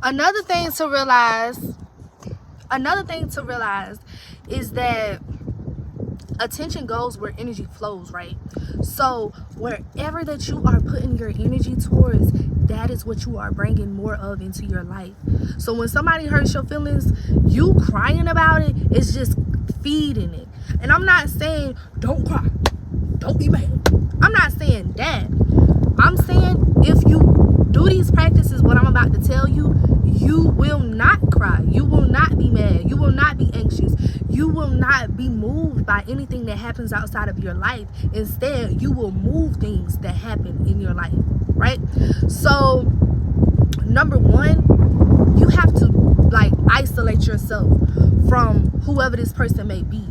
Another thing to realize is that attention goes where energy flows, right? So wherever that you are putting your energy towards, that is what you are bringing more of into your life. So when somebody hurts your feelings, you crying about it is just feeding it. And I'm not saying don't cry, don't be mad. I'm not saying that. I'm saying if you do these practices, what I'm about to tell you, you will not cry. You will not be mad. You will not be anxious. You will not be moved by anything that happens outside of your life. Instead, you will move things that happen in your life, right? So, number one, you have to isolate yourself from whoever this person may be.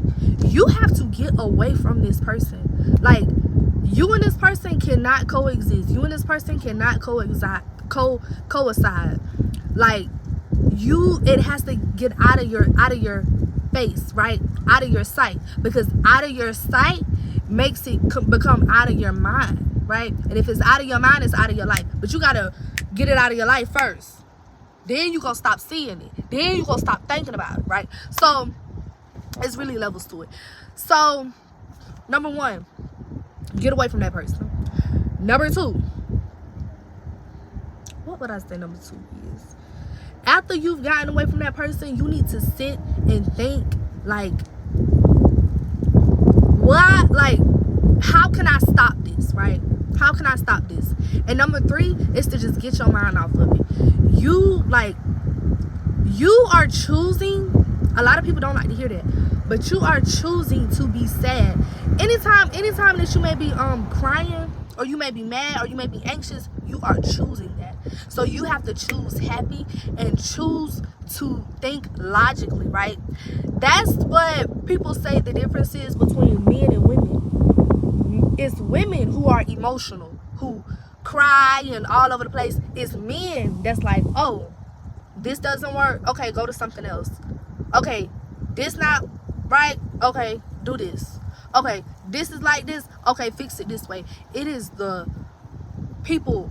You have to get away from this person. Like, you and this person cannot coexist. You and this person cannot coincide. Like, it has to get out of your face, right? Out of your sight, because out of your sight makes it become out of your mind, right? And if it's out of your mind, it's out of your life. But you gotta get it out of your life first. Then you gonna stop seeing it. Then you gonna stop thinking about it, right? So it's really levels to it. So number one, get away from that person. Number two, what would I say number two is? After you've gotten away from that person, you need to sit and think, how can I stop this, right? How can I stop this? And number three is to just get your mind off of it. You are choosing, a lot of people don't like to hear that, but you are choosing to be sad. Anytime that you may be crying, or you may be mad, or you may be anxious, you are choosing that. So you have to choose happy and choose to think logically, right? That's what people say the difference is between men and women. It's women who are emotional, who cry and all over the place. It's men that's like, oh, this doesn't work. Okay, go to something else. Okay, this not right. Okay, do this. Okay, this is like this. Okay, fix it this way. It is the people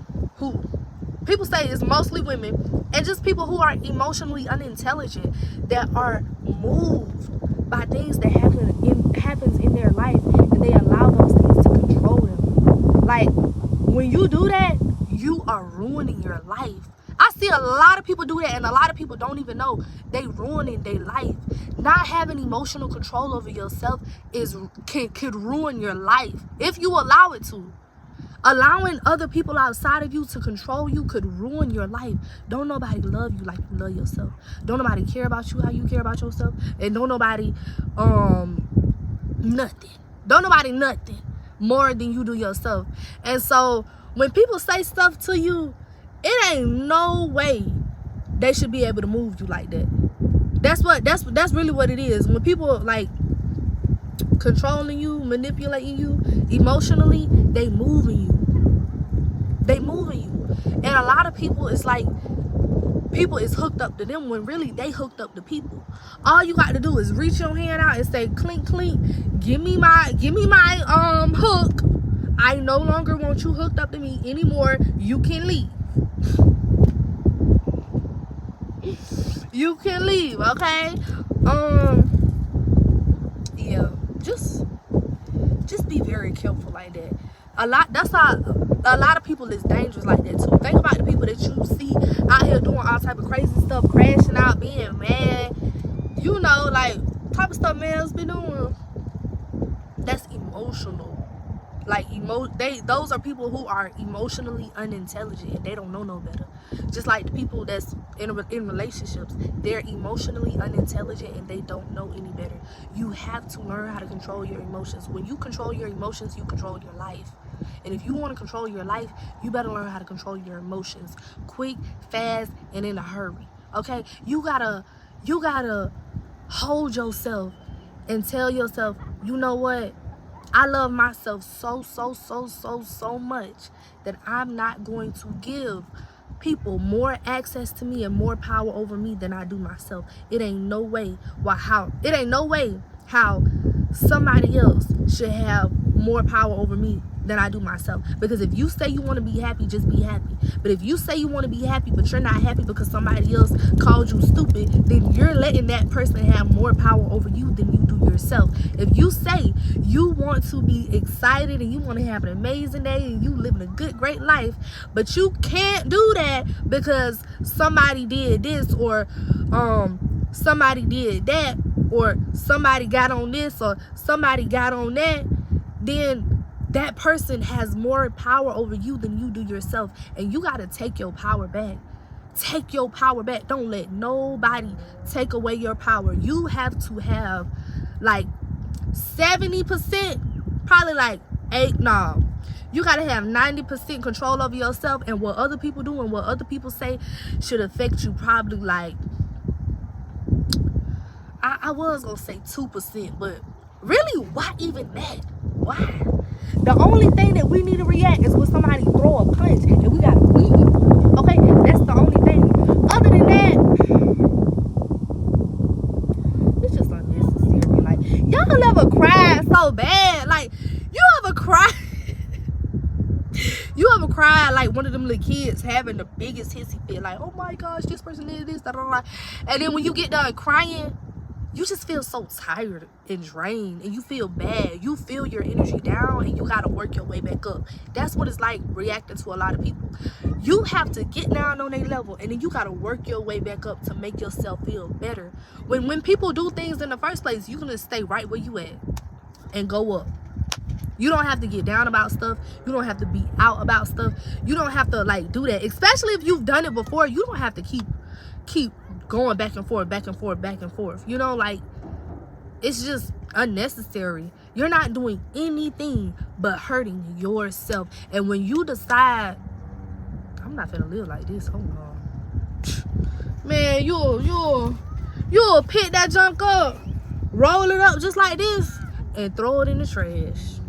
say it's mostly women, and just people who are emotionally unintelligent, that are moved by things that happens in their life, and they allow those things to control them. Like, when you do that, you are ruining your life. I see a lot of people do that, and a lot of people don't even know they ruining their life. Not having emotional control over yourself could ruin your life if you allow it to. Allowing other people outside of you to control you could ruin your life. Don't nobody love you like you love yourself. Don't nobody care about you how you care about yourself. And don't nobody nothing. Don't nobody nothing more than you do yourself. And so when people say stuff to you, it ain't no way they should be able to move you like that. That's really what it is. When people controlling you, manipulating you emotionally, they moving you. And a lot of people, it's like people is hooked up to them when really they hooked up to people. All you got to do is reach your hand out and say, clink clink, give me my hook. I no longer want you hooked up to me anymore. You can leave. You can leave, okay? Yeah, just be very careful like that. A lot of people is dangerous like that too. Think about the people that you see out here doing all type of crazy stuff, crashing out, being mad, type of stuff man's been doing. That's emotional. Those are people who are emotionally unintelligent, and they don't know no better. Just like the people that's in relationships, they're emotionally unintelligent and they don't know any better. You have to learn how to control your emotions. When you control your emotions, you control your life. And if you want to control your life, you better learn how to control your emotions quick, fast, and in a hurry. Okay? You gotta hold yourself and tell yourself, you know what? I love myself so much that I'm not going to give people more access to me and more power over me than I do myself. It ain't no way how somebody else should have more power over me than I do myself. Because if you say you want to be happy, just be happy. But if you say you want to be happy, but you're not happy because somebody else called you stupid, then you're letting that person have more power over you than you do yourself. If you say you want to be excited and you want to have an amazing day and you living a good, great life, but you can't do that because somebody did this, or somebody did that, or somebody got on this, or somebody got on that, then that person has more power over you than you do yourself. And you got to take your power back. Take your power back. Don't let nobody take away your power. You have to have like 70%, probably like you got to have 90% control over yourself, and what other people do and what other people say should affect you probably like, I was gonna say 2%, but really, why even that? Why? The only thing that we need to react is when somebody throw a punch and we gotta leave. Okay, that's the only thing. Other than that, it's just unnecessary. Like, y'all ever cried so bad? Like, you ever cried? You ever cried like one of them little kids having the biggest hissy fit? Like, oh my gosh, this person did this, da, da, da. And then when you get done crying, you just feel so tired and drained, and you feel bad. You feel your energy down, and you got to work your way back up. That's what it's like reacting to a lot of people. You have to get down on their level, and then you got to work your way back up to make yourself feel better. When people do things in the first place, you're going to stay right where you at and go up. You don't have to get down about stuff. You don't have to be out about stuff. You don't have to like do that. Especially if you've done it before, you don't have to keep going back and forth, back and forth, back and forth. You know, like, it's just unnecessary. You're not doing anything but hurting yourself. And when you decide, I'm not gonna live like this, hold on, man, you'll pick that junk up, roll it up just like this, and throw it in the trash.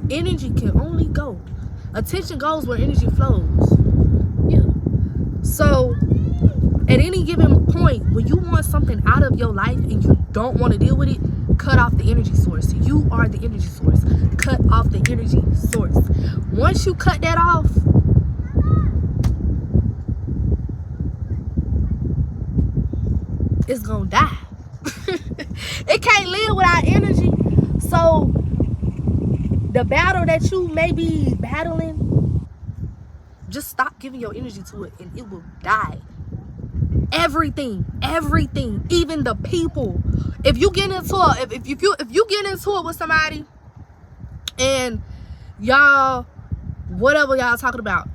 Energy can only go. Attention goes where energy flows. Yeah. So at any given point, when you want something out of your life and you don't want to deal with it, cut off the energy source. You are the energy source. Cut off the energy source. Once you cut that off, it's gonna die. It can't live without energy. So the battle that you may be battling, just stop giving your energy to it and it will die. Everything, even the people. If you get into it, if you get into it with somebody and y'all, whatever y'all talking about,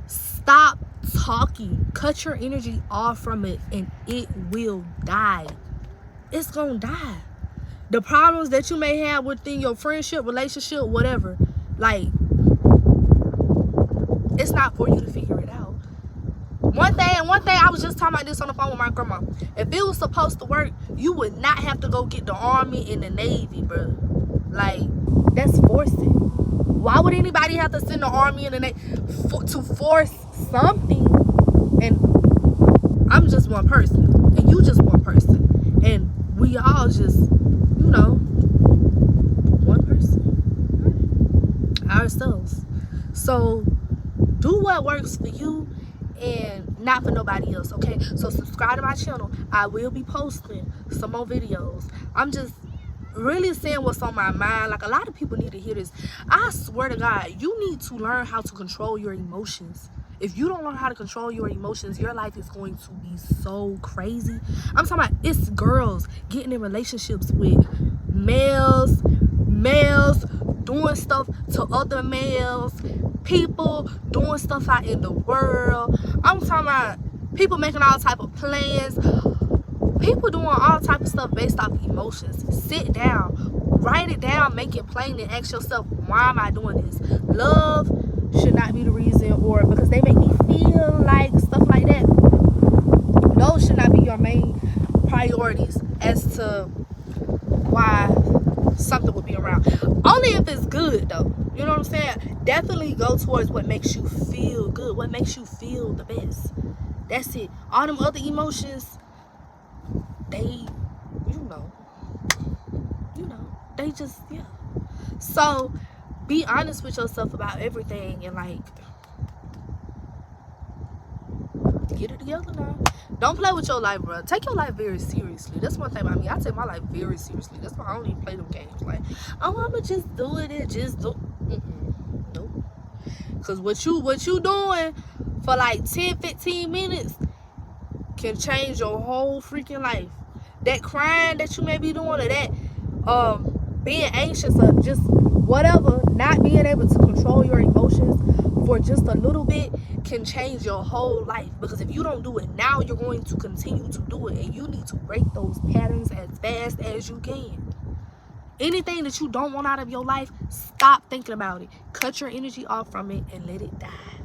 stop talking. Cut your energy off from it and it will die. It's gonna die. The problems that you may have within your friendship, relationship, whatever, like, it's not for you to figure it out. One thing, I was just talking about this on the phone with my grandma. If it was supposed to work, you would not have to go get the Army and the Navy, bro. Like, that's forcing. Why would anybody have to send the Army and the Navy to force something? And I'm just one person, and you just one person, and we all just, you know, one person, ourselves. So do what works for you and not for nobody else, okay? So subscribe to my channel. I will be posting some more videos. I'm just really saying what's on my mind. Like, a lot of people need to hear this. I swear to God, you need to learn how to control your emotions. If you don't learn how to control your emotions, your life is going to be so crazy. I'm talking about, it's girls getting in relationships with males doing stuff to other males, people doing stuff out in the world. I'm talking about people making all type of plans, people doing all type of stuff based off emotions. Sit down, write it down, make it plain, and ask yourself, why am I doing this? Love should not be the reason, or because they make me feel like, stuff like that. Those should not be your main priorities as to why something would be around. Only if it's good, though. You know what I'm saying? Definitely go towards what makes you feel good, what makes you feel the best. That's it. All them other emotions, they, you know, they just, yeah. So be honest with yourself about everything and like get it together now. Don't play with your life, bro. Take your life very seriously. That's one thing about me. I take my life very seriously. That's why I don't even play them games. Like, oh, I'ma just do it and just do. Nope. Cause what you doing for like 10-15 minutes can change your whole freaking life. That crying that you may be doing, or that being anxious, or just whatever, not being able to control your emotions for just a little bit can change your whole life. Because if you don't do it now, you're going to continue to do it, and you need to break those patterns as fast as you can. Anything that you don't want out of your life, stop thinking about it. Cut your energy off from it and let it die.